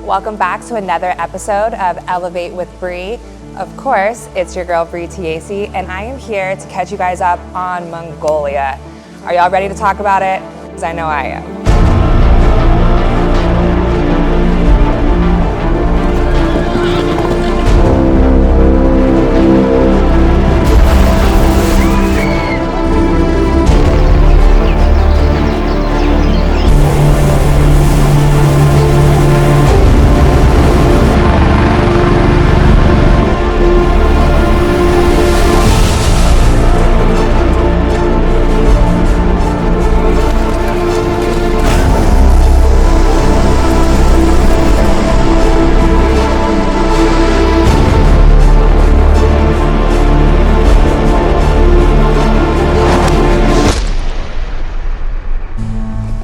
welcome back to another episode of Elevate with Bre. Of course, it's your girl Bre Tiesi, and I am here to catch you guys up on Mongolia. Are y'all ready to talk about it? Because I know I am.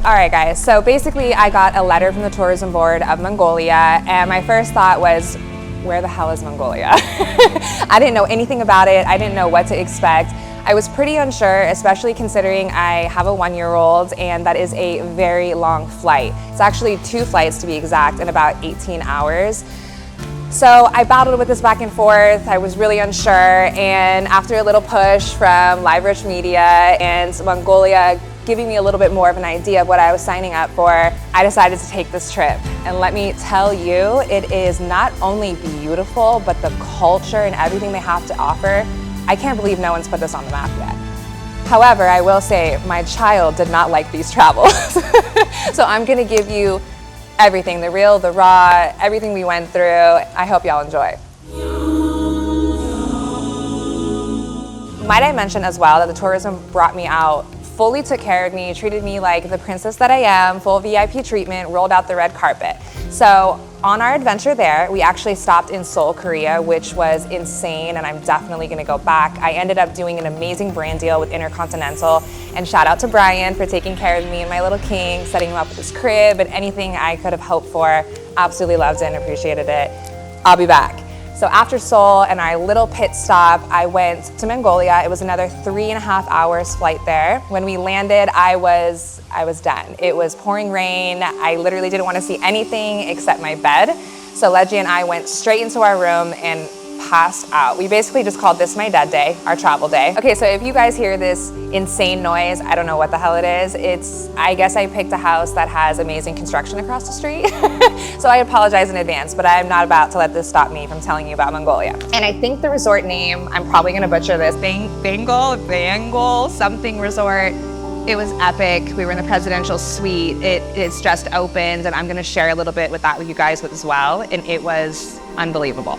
Alright guys, so basically I got a letter from the tourism board of Mongolia, and my first thought was, where the hell is Mongolia? I didn't know anything about it, I didn't know what to expect. I was pretty unsure, especially considering I have a 1-year-old and that is a very long flight. It's actually 2 flights to be exact in about 18 hours. So I battled with this back and forth. I was really unsure, and after a little push from Live Rich Media and Mongolia giving me a little bit more of an idea of what I was signing up for, I decided to take this trip. And let me tell you, it is not only beautiful, but the culture and everything they have to offer, I can't believe no one's put this on the map yet. However, I will say my child did not like these travels. So I'm gonna give you everything, the real, the raw, everything we went through. I hope y'all enjoy. Might I mention as well that the tourism brought me out, fully took care of me, treated me like the princess that I am, full VIP treatment, rolled out the red carpet. So on our adventure there, we actually stopped in Seoul, Korea, which was insane, and I'm definitely gonna go back. I ended up doing an amazing brand deal with Intercontinental, and shout out to Brian for taking care of me and my little king, setting him up with his crib and anything I could have hoped for. Absolutely loved it and appreciated it. I'll be back. So after Seoul and our little pit stop, I went to Mongolia. It was another 3.5 hours flight there. When we landed, I was done. It was pouring rain. I literally didn't want to see anything except my bed. So Leggy and I went straight into our room and passed out. We basically just called this my dead day, our travel day. Okay, so if you guys hear this insane noise, I don't know what the hell it is. I guess I picked a house that has amazing construction across the street. So I apologize in advance, but I'm not about to let this stop me from telling you about Mongolia. And I think the resort name, I'm probably gonna butcher this, Bangol something resort. It was epic. We were in the presidential suite. It's just opened, and I'm gonna share a little bit with that with you guys as well, and it was unbelievable.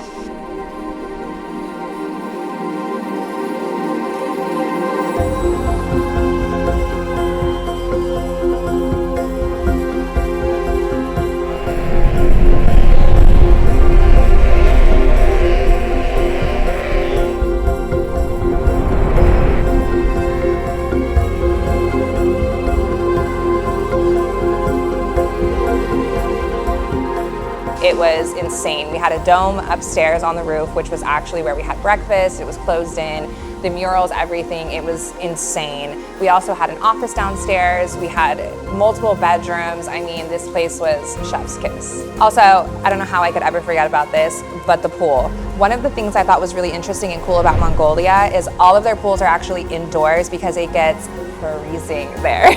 It was insane. We had a dome upstairs on the roof, which was actually where we had breakfast. It was closed in, the murals, everything. It was insane. We also had an office downstairs. We had multiple bedrooms. I mean, this place was chef's kiss. Also, I don't know how I could ever forget about this, but the pool. One of the things I thought was really interesting and cool about Mongolia is all of their pools are actually indoors because it gets freezing there.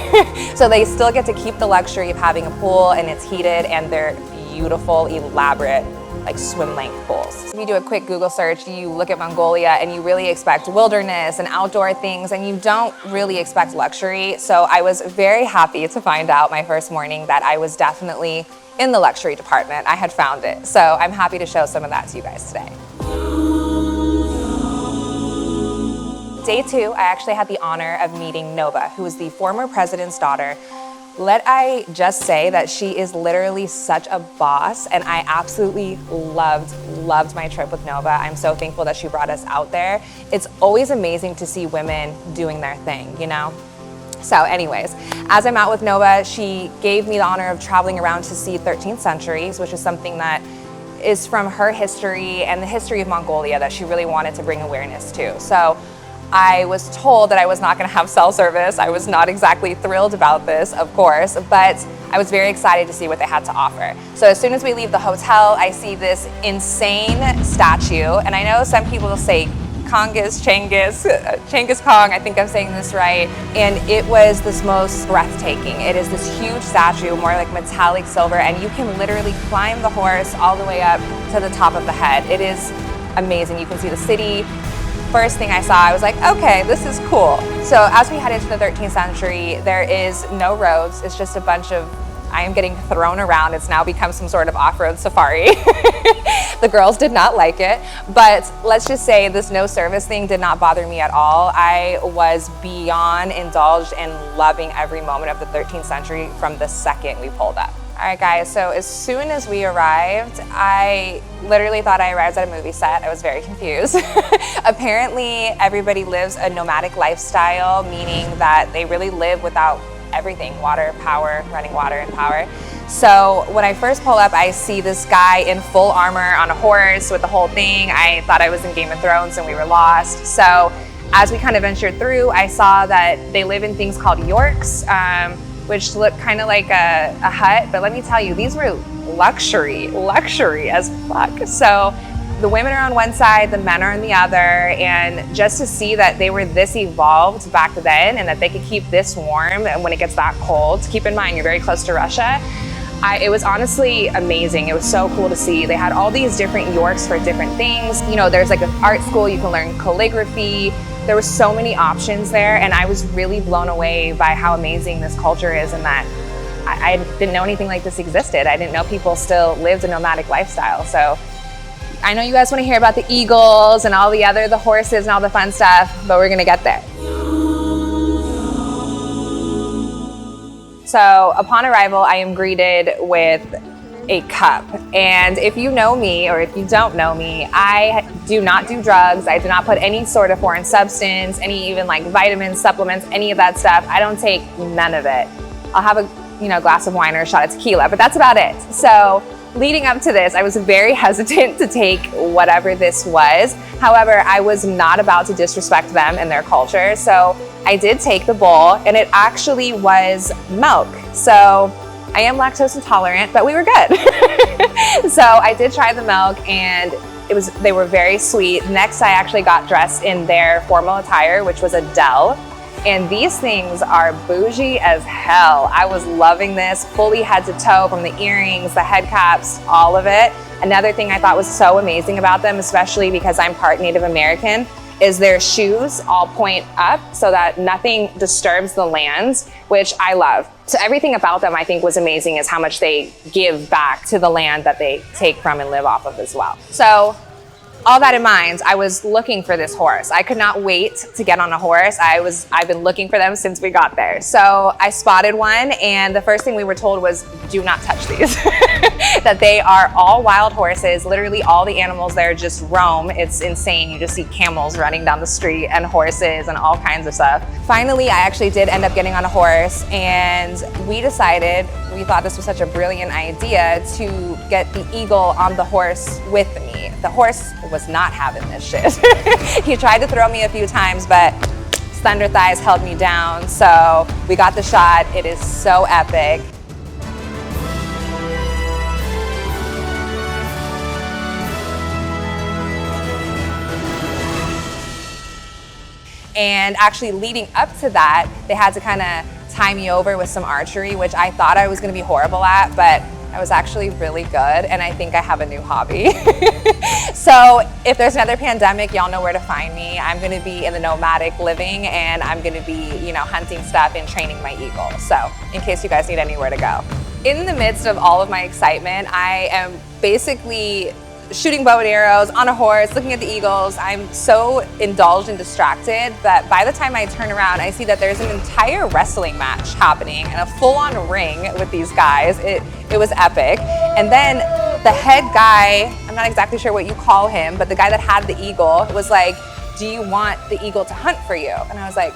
So they still get to keep the luxury of having a pool, and it's heated, and they're beautiful, elaborate, like swim length pools. If you do a quick Google search, you look at Mongolia and you really expect wilderness and outdoor things, and you don't really expect luxury. So I was very happy to find out my first morning that I was definitely in the luxury department. I had found it. So I'm happy to show some of that to you guys today. Day 2, I actually had the honor of meeting Nova, who is the former president's daughter. Let I just say that she is literally such a boss, and I absolutely loved my trip with Nova. I'm so thankful that she brought us out there. It's always amazing to see women doing their thing, you know? So anyways, as I'm out with Nova, she gave me the honor of traveling around to see 13th centuries, which is something that is from her history and the history of Mongolia that she really wanted to bring awareness to. So I was told that I was not going to have cell service. I was not exactly thrilled about this, of course, but I was very excited to see what they had to offer. So as soon as we leave the hotel, I see this insane statue, and I know some people will say Genghis Kong, I think I'm saying this right, and it was this most breathtaking. It is this huge statue, more like metallic silver, and you can literally climb the horse all the way up to the top of the head. It is amazing. You can see the city. First thing I saw, I was like, okay, this is cool. So as we head into the 13th century, there is no roads. It's just a bunch of, I am getting thrown around. It's now become some sort of off-road safari. The girls did not like it, but let's just say this no service thing did not bother me at all. I was beyond indulged and loving every moment of the 13th century from the second we pulled up. All right, guys, so as soon as we arrived, I literally thought I arrived at a movie set. I was very confused. Apparently, everybody lives a nomadic lifestyle, meaning that they really live without everything, water, power, running water and power. So when I first pull up, I see this guy in full armor on a horse with the whole thing. I thought I was in Game of Thrones and we were lost. So as we kind of ventured through, I saw that they live in things called yorks, which look kind of like a hut, but let me tell you, these were luxury as fuck. So the women are on one side, the men are on the other, and just to see that they were this evolved back then and that they could keep this warm and when it gets that cold. Keep in mind, you're very close to Russia. It was honestly amazing. It was so cool to see. They had all these different yorks for different things. You know, there's like an art school, you can learn calligraphy. There were so many options there, and I was really blown away by how amazing this culture is and that I didn't know anything like this existed. I didn't know people still lived a nomadic lifestyle. So I know you guys want to hear about the eagles and all the horses and all the fun stuff, but we're gonna get there. So upon arrival, I am greeted with a cup. And if you know me or if you don't know me, I do not do drugs. I do not put any sort of foreign substance, any even like vitamins, supplements, any of that stuff. I don't take none of it. I'll have a glass of wine or a shot of tequila, but that's about it. So leading up to this, I was very hesitant to take whatever this was. However, I was not about to disrespect them and their culture. So I did take the bowl, and it actually was milk. So I am lactose intolerant, but we were good. So I did try the milk, and they were very sweet. Next, I actually got dressed in their formal attire, which was a dell. And these things are bougie as hell. I was loving this, fully head to toe, from the earrings, the head caps, all of it. Another thing I thought was so amazing about them, especially because I'm part Native American, is their shoes all point up so that nothing disturbs the land, which I love. So everything about them I think was amazing, is how much they give back to the land that they take from and live off of as well. So all that in mind, I was looking for this horse. I could not wait to get on a horse. I've been looking for them since we got there. So I spotted one, and the first thing we were told was, do not touch these. That they are all wild horses. Literally all the animals there just roam. It's insane. You just see camels running down the street and horses and all kinds of stuff. Finally, I actually did end up getting on a horse, and we thought this was such a brilliant idea to get the eagle on the horse with me. The horse was not having this shit. He tried to throw me a few times, but Thunder Thighs held me down. So we got the shot. It is so epic. And actually leading up to that, they had to kind of tie me over with some archery, which I thought I was gonna be horrible at, but I was actually really good, and I think I have a new hobby. So if there's another pandemic, y'all know where to find me. I'm gonna be in the nomadic living, and I'm gonna be, hunting stuff and training my eagle. So in case you guys need anywhere to go. In the midst of all of my excitement, I am basically shooting bow and arrows on a horse, looking at the eagles. I'm so indulged and distracted that by the time I turn around, I see that there's an entire wrestling match happening and a full-on ring with these guys. It was epic. And then the head guy, I'm not exactly sure what you call him, but the guy that had the eagle was like, do you want the eagle to hunt for you? And I was like,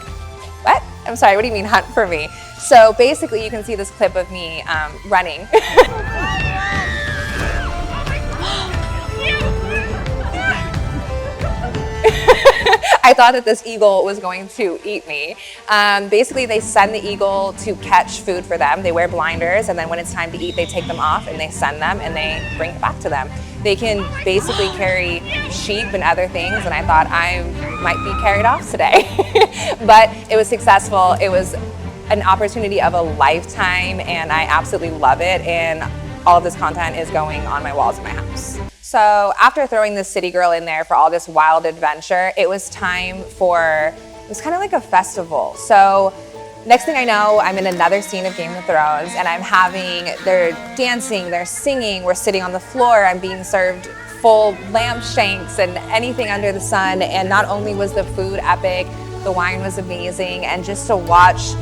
what? I'm sorry, what do you mean hunt for me? So basically you can see this clip of me running. I thought that this eagle was going to eat me. Basically, they send the eagle to catch food for them. They wear blinders, and then when it's time to eat, they take them off and they send them and they bring it back to them. They can basically carry sheep and other things, and I thought I might be carried off today. But it was successful. It was an opportunity of a lifetime, and I absolutely love it. And all of this content is going on my walls in my house. So after throwing this city girl in there for all this wild adventure, it was time for, it was kind of like a festival. So next thing I know, I'm in another scene of Game of Thrones, and they're dancing, they're singing, we're sitting on the floor, I'm being served full lamb shanks and anything under the sun. And not only was the food epic, the wine was amazing, and just to watch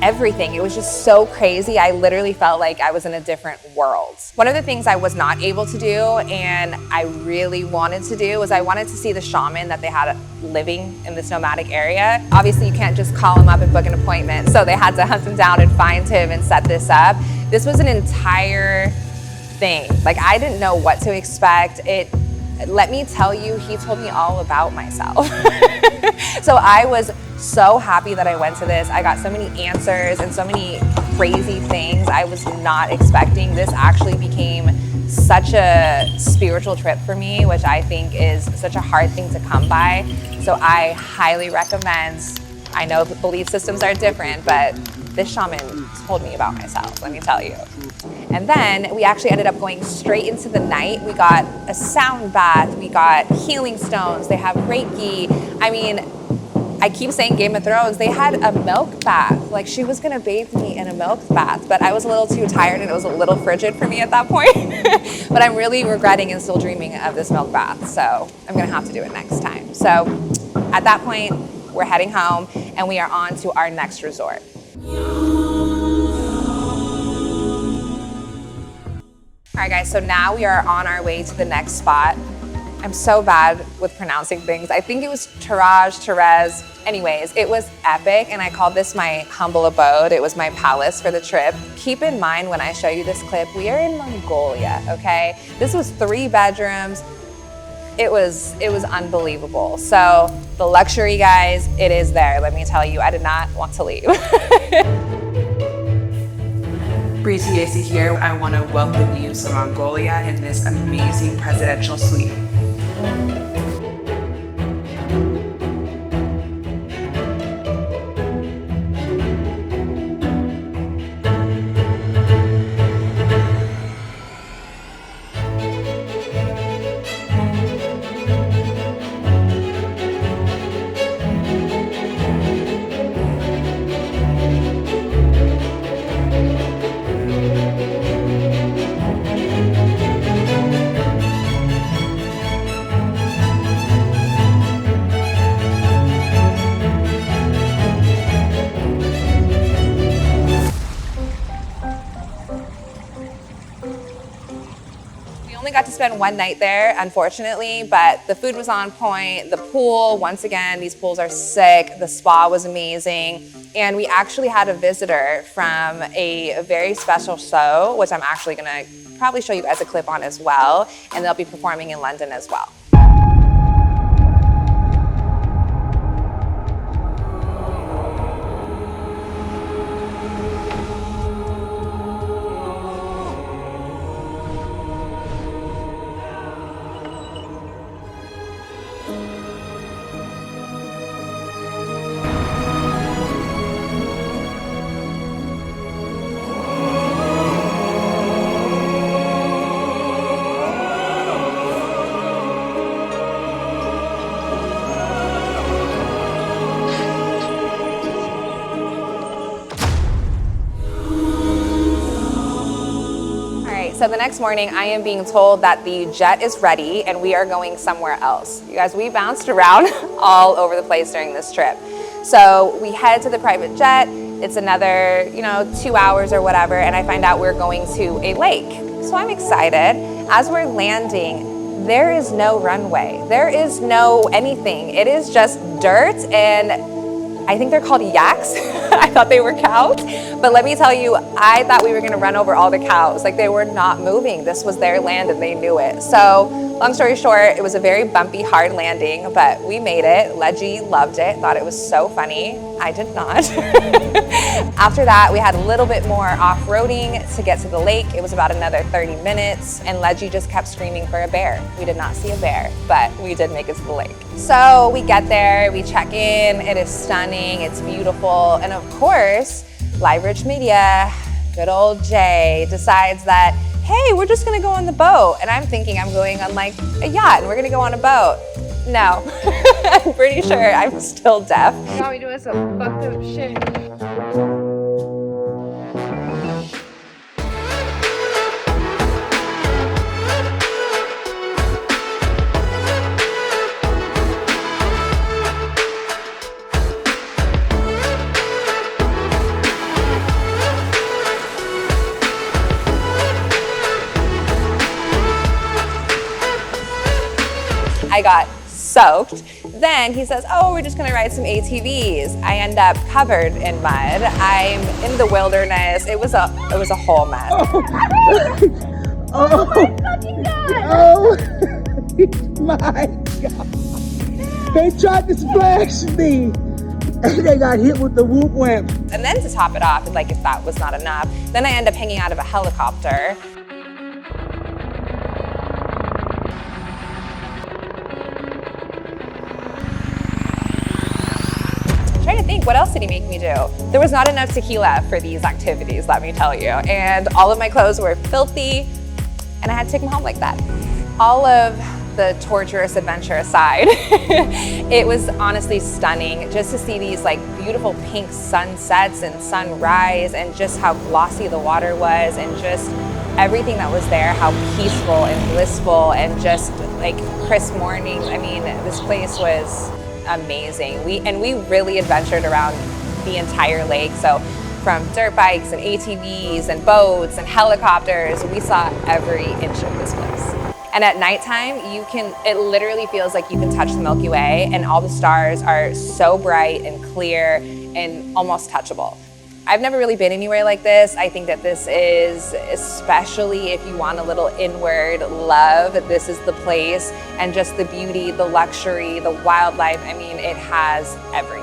everything, it was just so crazy. I literally felt like I was in a different world. One of the things I was not able to do, and I really wanted to do, was I wanted to see the shaman that they had living in this nomadic area. Obviously, you can't just call him up and book an appointment, so they had to hunt him down and find him and set this up. This was an entire thing. Like, I didn't know what to expect. Let me tell you, he told me all about myself. So I was so happy that I went to this. I got so many answers and so many crazy things I was not expecting. This actually became such a spiritual trip for me, which I think is such a hard thing to come by. So I highly recommend. I know belief systems are different, but this shaman told me about myself, let me tell you. And then we actually ended up going straight into the night. We got a sound bath, we got healing stones, they have Reiki. I mean, I keep saying Game of Thrones, they had a milk bath. Like, she was gonna bathe me in a milk bath, but I was a little too tired and it was a little frigid for me at that point. But I'm really regretting and still dreaming of this milk bath, so I'm gonna have to do it next time. So at that point, we're heading home and we are on to our next resort. All right, guys, so now we are on our way to the next spot. I'm so bad with pronouncing things. I think it was Therese. Anyways, it was epic, and I called this my humble abode. It was my palace for the trip. Keep in mind when I show you this clip, we are in Mongolia, okay? This was 3 bedrooms. It was unbelievable. So the luxury, guys, it is there. Let me tell you, I did not want to leave. Bre Tiesi here. I want to welcome you to Mongolia in this amazing presidential suite. Got to spend one night there, unfortunately, but the food was on point. The pool, once again, these pools are sick. The spa was amazing. And we actually had a visitor from a very special show, which I'm actually gonna probably show you guys a clip on as well. And they'll be performing in London as well. So the next morning, I am being told that the jet is ready and we are going somewhere else. You guys, we bounced around all over the place during this trip. So we head to the private jet. It's another, 2 hours or whatever, and I find out we're going to a lake. So I'm excited. As we're landing, there is no runway. There is no anything. It is just dirt, and I think they're called yaks. I thought they were cows. But let me tell you, I thought we were gonna run over all the cows. Like, they were not moving. This was their land and they knew it. So long story short, it was a very bumpy, hard landing, but we made it. Leggy loved it, thought it was so funny. I did not. After that, we had a little bit more off-roading to get to the lake. It was about another 30 minutes, and Leggy just kept screaming for a bear. We did not see a bear, but we did make it to the lake. So we get there, we check in, it is stunning, it's beautiful, and of course, Live Rich Media, good old Jay, decides that, hey, we're just gonna go on the boat. And I'm thinking I'm going on like a yacht and we're gonna go on a boat. No, I'm pretty sure I'm still deaf. Now we doing some fucked up shit. I got soaked. Then he says, oh, we're just gonna ride some ATVs. I end up covered in mud. I'm in the wilderness. It was a whole mess. Oh my God. They tried to splash me and they got hit with the whoop whamp. And then to top it off, like if that was not enough, then I end up hanging out of a helicopter. Trying to think, what else did he make me do? There was not enough tequila for these activities, let me tell you. And all of my clothes were filthy, and I had to take them home like that. All of the torturous adventure aside, it was honestly stunning just to see these like beautiful pink sunsets and sunrise, and just how glossy the water was, and just everything that was there, how peaceful and blissful, and just like crisp mornings. I mean, this place was amazing. We really adventured around the entire lake. So from dirt bikes and ATVs and boats and helicopters, we saw every inch of this place. And at nighttime, it literally feels like you can touch the Milky Way, and all the stars are so bright and clear and almost touchable. I've never really been anywhere like this. I think that this is, especially if you want a little inward love, this is the place. And just the beauty, the luxury, the wildlife, I mean, it has everything.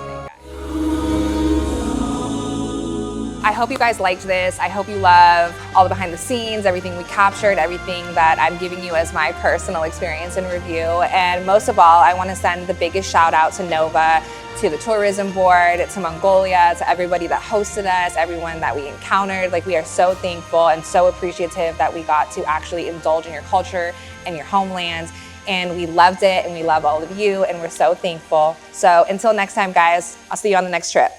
I hope you guys liked this. I hope you love all the behind the scenes, everything we captured, everything that I'm giving you as my personal experience and review. And most of all, I want to send the biggest shout out to Nova, to the tourism board, to Mongolia, to everybody that hosted us, everyone that we encountered. Like, we are so thankful and so appreciative that we got to actually indulge in your culture and your homeland. And we loved it, and we love all of you, and we're so thankful. So until next time, guys, I'll see you on the next trip.